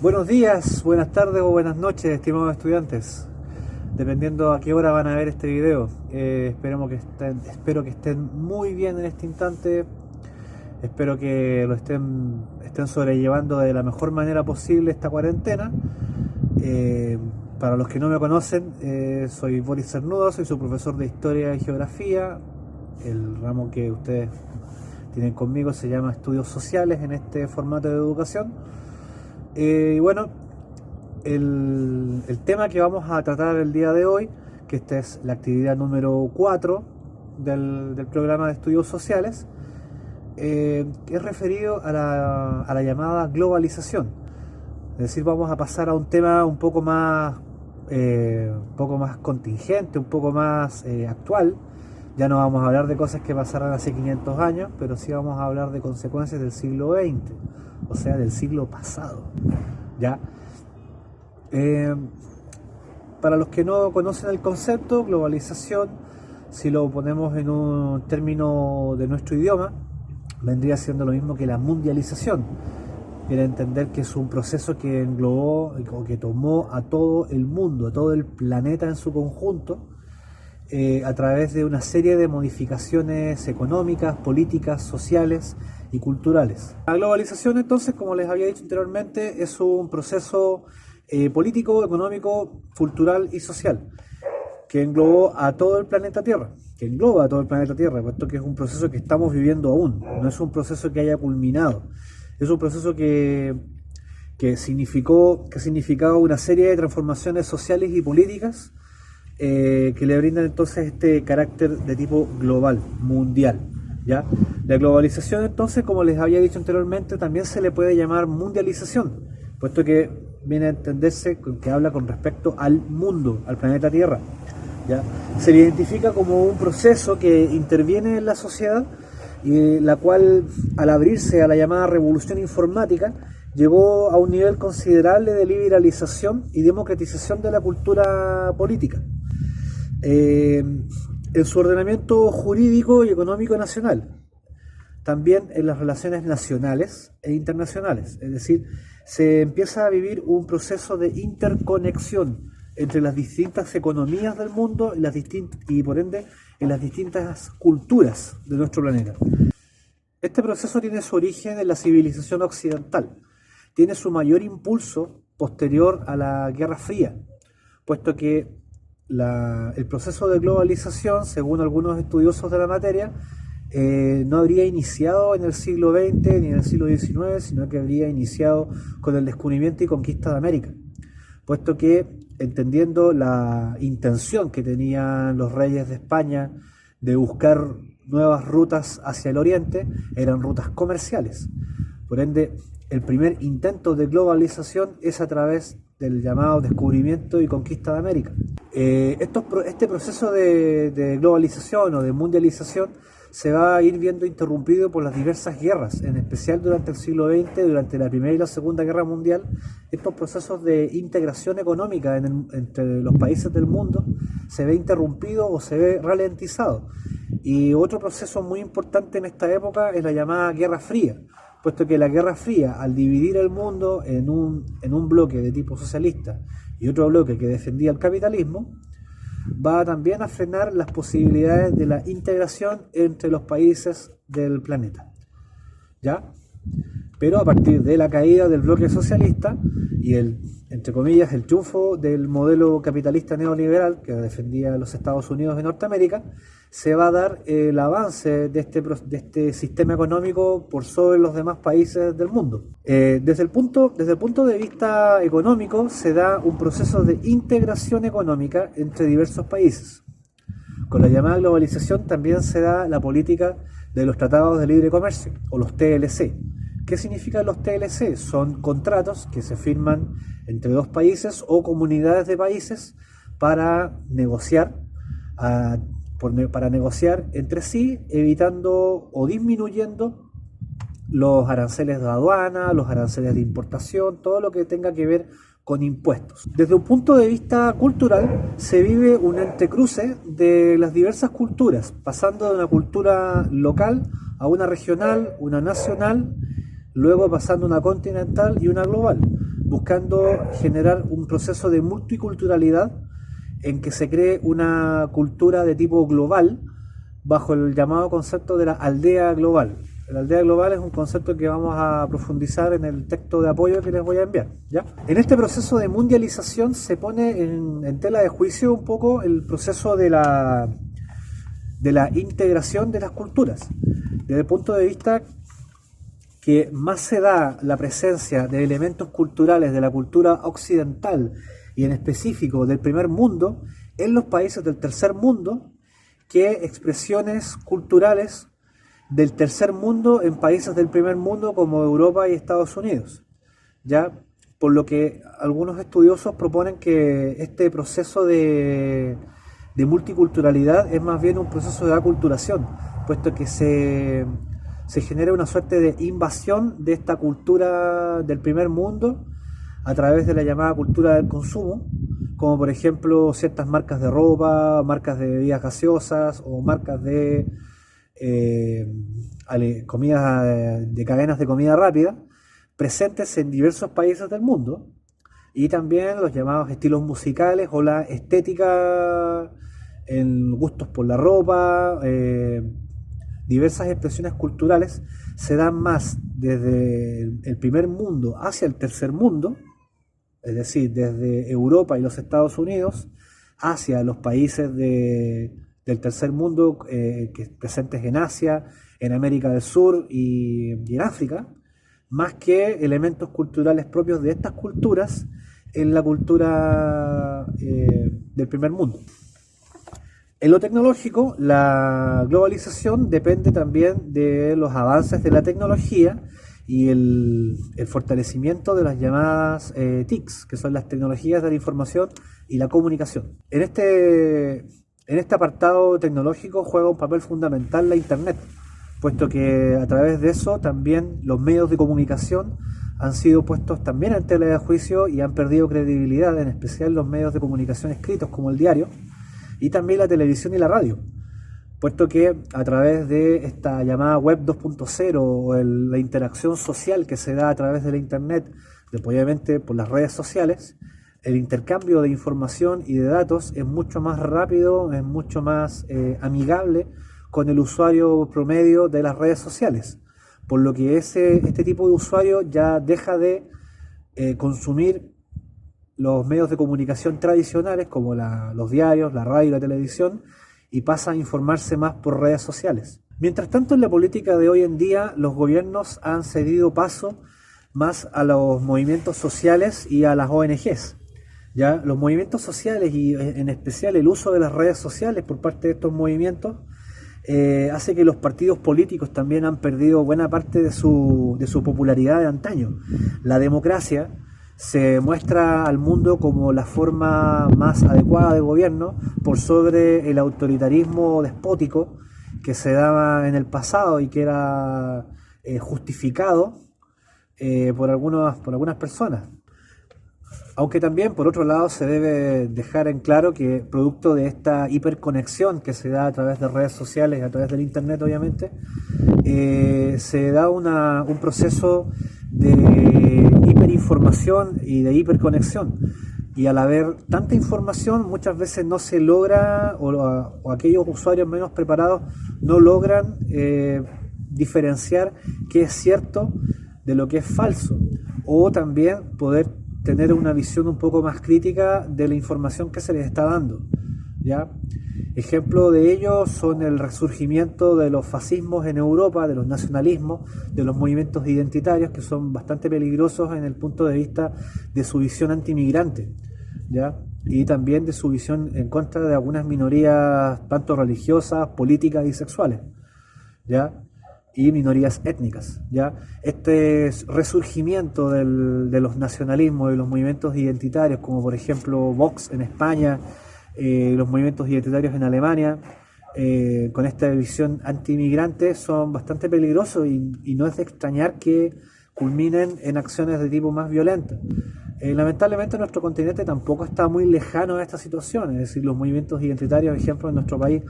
Buenos días, buenas tardes o buenas noches, estimados estudiantes. Dependiendo a qué hora van a ver este video. Espero que estén muy bien en este instante. Espero que lo estén sobrellevando de la mejor manera posible esta cuarentena. Para los que no me conocen, soy Boris Cernuda, soy su profesor de Historia y Geografía. El ramo que ustedes tienen conmigo se llama Estudios Sociales en este formato de educación. Y bueno, el tema que vamos a tratar el día de hoy, que esta es la actividad número 4 del programa de Estudios Sociales, es referido a la llamada globalización. Es decir, vamos a pasar a un tema un poco más contingente, un poco más actual. Ya no vamos a hablar de cosas que pasaron hace 500 años, pero sí vamos a hablar de consecuencias del siglo XX, o sea, del siglo pasado. ¿Ya? Para los que no conocen el concepto, globalización, si lo ponemos en un término de nuestro idioma, vendría siendo lo mismo que la mundialización. Quiere entender que es un proceso que englobó o que tomó a todo el mundo, a todo el planeta en su conjunto, a través de una serie de modificaciones económicas, políticas, sociales y culturales. La globalización, entonces, como les había dicho anteriormente, es un proceso político, económico, cultural y social que englobó a todo el planeta Tierra, que engloba a todo el planeta Tierra, puesto que es un proceso que estamos viviendo aún, no es un proceso que haya culminado, es un proceso que significaba una serie de transformaciones sociales y políticas que le brindan entonces este carácter de tipo global, mundial. ¿Ya? La globalización, entonces, como les había dicho anteriormente, también se le puede llamar mundialización, puesto que viene a entenderse que habla con respecto al mundo, al planeta Tierra. ¿Ya? Se le identifica como un proceso que interviene en la sociedad y la cual, al abrirse a la llamada revolución informática, llegó a un nivel considerable de liberalización y democratización de la cultura política. En su ordenamiento jurídico y económico nacional, también en las relaciones nacionales e internacionales, es decir, se empieza a vivir un proceso de interconexión entre las distintas economías del mundo y por ende en las distintas culturas de nuestro planeta. Este proceso tiene su origen en la civilización occidental, tiene su mayor impulso posterior a la Guerra Fría, puesto que el proceso de globalización, según algunos estudiosos de la materia, no habría iniciado en el siglo XX ni en el siglo XIX, sino que habría iniciado con el descubrimiento y conquista de América, puesto que, entendiendo la intención que tenían los reyes de España de buscar nuevas rutas hacia el oriente, eran rutas comerciales. Por ende, el primer intento de globalización es a través del llamado descubrimiento y conquista de América. Este proceso de globalización o de mundialización se va a ir viendo interrumpido por las diversas guerras, en especial durante el siglo XX, durante la Primera y la Segunda Guerra Mundial. Estos procesos de integración económica entre los países del mundo se ve interrumpido o se ve ralentizado. Y otro proceso muy importante en esta época es la llamada Guerra Fría, puesto que la Guerra Fría, al dividir el mundo en un bloque de tipo socialista y otro bloque que defendía el capitalismo, va también a frenar las posibilidades de la integración entre los países del planeta. ¿Ya? Pero a partir de la caída del bloque socialista y entre comillas, el triunfo del modelo capitalista neoliberal que defendía los Estados Unidos de Norteamérica, se va a dar el avance de este sistema económico por sobre los demás países del mundo. Desde el punto de vista económico, se da un proceso de integración económica entre diversos países. Con la llamada globalización también se da la política de los tratados de libre comercio, o los TLC. ¿Qué significan los TLC? Son contratos que se firman entre dos países o comunidades de países para negociar entre sí, evitando o disminuyendo los aranceles de aduana, los aranceles de importación, todo lo que tenga que ver con impuestos. Desde un punto de vista cultural, se vive un entrecruce de las diversas culturas, pasando de una cultura local a una regional, una nacional, luego pasando a una continental y una global. buscando generar un proceso de multiculturalidad en que se cree una cultura de tipo global bajo el llamado concepto de la aldea global. La aldea global es un concepto que vamos a profundizar en el texto de apoyo que les voy a enviar, ¿ya? En este proceso de mundialización se pone en tela de juicio un poco el proceso de la integración de las culturas. Desde el punto de vista que más se da la presencia de elementos culturales de la cultura occidental y en específico del primer mundo en los países del tercer mundo que expresiones culturales del tercer mundo en países del primer mundo como Europa y Estados Unidos, ¿ya? Por lo que algunos estudiosos proponen que este proceso de multiculturalidad es más bien un proceso de aculturación, puesto que se genera una suerte de invasión de esta cultura del primer mundo a través de la llamada cultura del consumo, como por ejemplo ciertas marcas de ropa, marcas de bebidas gaseosas o marcas de comidas de cadenas de comida rápida presentes en diversos países del mundo, y también los llamados estilos musicales o la estética en gustos por la ropa. Diversas expresiones culturales se dan más desde el primer mundo hacia el tercer mundo, es decir, desde Europa y los Estados Unidos hacia los países del tercer mundo presentes en Asia, en América del Sur y en África, más que elementos culturales propios de estas culturas en la cultura del primer mundo. En lo tecnológico, la globalización depende también de los avances de la tecnología y el fortalecimiento de las llamadas TICs, que son las tecnologías de la información y la comunicación. En este apartado tecnológico juega un papel fundamental la Internet, puesto que a través de eso también los medios de comunicación han sido puestos también en tela de juicio y han perdido credibilidad, en especial los medios de comunicación escritos como el diario, y también la televisión y la radio, puesto que a través de esta llamada web 2.0 o la interacción social que se da a través de la Internet, obviamente por las redes sociales, el intercambio de información y de datos es mucho más rápido, es mucho más amigable con el usuario promedio de las redes sociales, por lo que este tipo de usuario ya deja de consumir los medios de comunicación tradicionales como los diarios, la radio y la televisión, y pasa a informarse más por redes sociales. Mientras tanto, en la política de hoy en día, los gobiernos han cedido paso más a los movimientos sociales y a las ONGs. ¿Ya? Los movimientos sociales y en especial el uso de las redes sociales por parte de estos movimientos hace que los partidos políticos también han perdido buena parte de su popularidad de antaño. La democracia se muestra al mundo como la forma más adecuada de gobierno por sobre el autoritarismo despótico que se daba en el pasado y que era justificado por algunas personas. Aunque también, por otro lado, se debe dejar en claro que producto de esta hiperconexión que se da a través de redes sociales y a través del Internet, obviamente, se da un proceso de hiperinformación y de hiperconexión. Y al haber tanta información, muchas veces no se logra, o aquellos usuarios menos preparados no logran diferenciar qué es cierto de lo que es falso, o también poder tener una visión un poco más crítica de la información que se les está dando, ¿ya? Ejemplo de ello son el resurgimiento de los fascismos en Europa, de los nacionalismos, de los movimientos identitarios, que son bastante peligrosos en el punto de vista de su visión antimigrante, ¿ya? Y también de su visión en contra de algunas minorías, tanto religiosas, políticas y sexuales, ¿ya? Y minorías étnicas, ¿ya? Este resurgimiento de los nacionalismos y los movimientos identitarios, como por ejemplo Vox en España, los movimientos identitarios en Alemania, con esta visión antimigrante, son bastante peligrosos y no es de extrañar que culminen en acciones de tipo más violento. Lamentablemente nuestro continente tampoco está muy lejano a esta situación, es decir, los movimientos identitarios, ejemplo, en nuestro país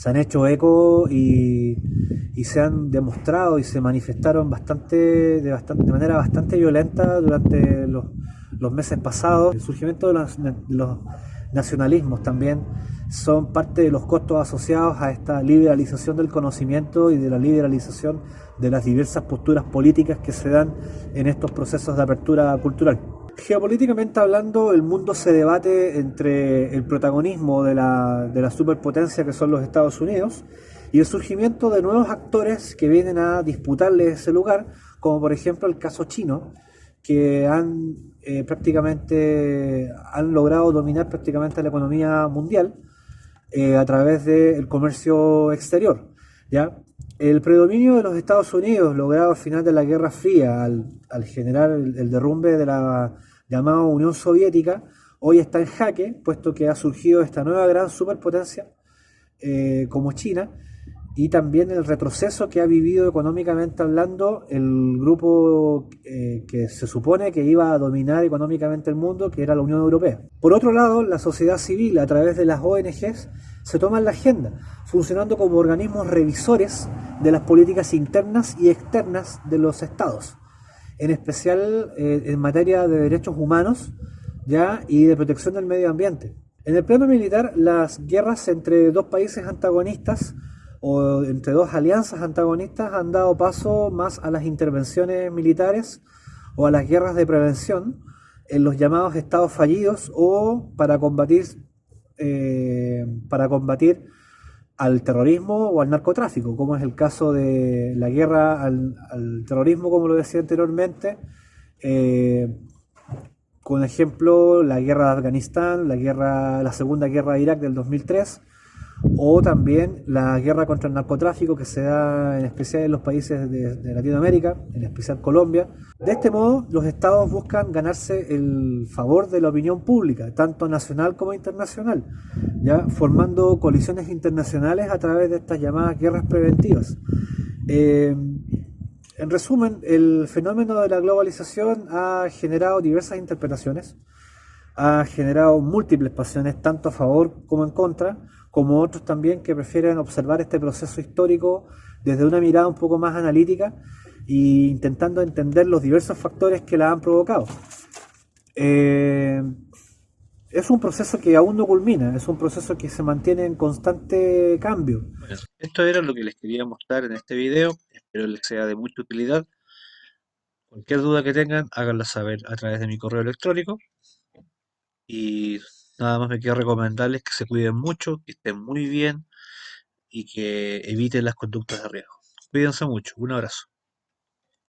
se han hecho eco y se han demostrado y se manifestaron de manera bastante violenta durante los meses pasados. El surgimiento de los nacionalismos también son parte de los costos asociados a esta liberalización del conocimiento y de la liberalización de las diversas posturas políticas que se dan en estos procesos de apertura cultural. Geopolíticamente hablando, el mundo se debate entre el protagonismo de la superpotencia que son los Estados Unidos y el surgimiento de nuevos actores que vienen a disputarle ese lugar, como por ejemplo el caso chino, que han logrado dominar prácticamente la economía mundial a través del comercio exterior. ¿Ya? El predominio de los Estados Unidos, logrado al final de la Guerra Fría, al generar el derrumbe de la llamada Unión Soviética, hoy está en jaque, puesto que ha surgido esta nueva gran superpotencia como China, y también el retroceso que ha vivido económicamente hablando el grupo que se supone que iba a dominar económicamente el mundo, que era la Unión Europea. Por otro lado, la sociedad civil, a través de las ONGs, se toman la agenda, funcionando como organismos revisores de las políticas internas y externas de los estados, en especial en materia de derechos humanos, ¿ya? Y de protección del medio ambiente. En el plano militar, las guerras entre dos países antagonistas o entre dos alianzas antagonistas han dado paso más a las intervenciones militares o a las guerras de prevención en los llamados estados fallidos o para combatir al terrorismo o al narcotráfico, como es el caso de la guerra al terrorismo, como lo decía anteriormente, eh, con ejemplo la guerra de Afganistán, la segunda guerra de Irak del 2003, o también la guerra contra el narcotráfico que se da en especial en los países de Latinoamérica, en especial Colombia. De este modo, los estados buscan ganarse el favor de la opinión pública, tanto nacional como internacional, ya formando coaliciones internacionales a través de estas llamadas guerras preventivas. En resumen, el fenómeno de la globalización ha generado diversas interpretaciones, ha generado múltiples pasiones, tanto a favor como en contra, como otros también que prefieren observar este proceso histórico desde una mirada un poco más analítica e intentando entender los diversos factores que la han provocado. Eh, es un proceso que aún no culmina, es un proceso que se mantiene en constante cambio. Bueno, esto era lo que les quería mostrar en este video. Espero les sea de mucha utilidad. Cualquier duda que tengan, háganla saber a través de mi correo electrónico. Y nada más me queda recomendarles que se cuiden mucho, que estén muy bien y que eviten las conductas de riesgo. Cuídense mucho. Un abrazo.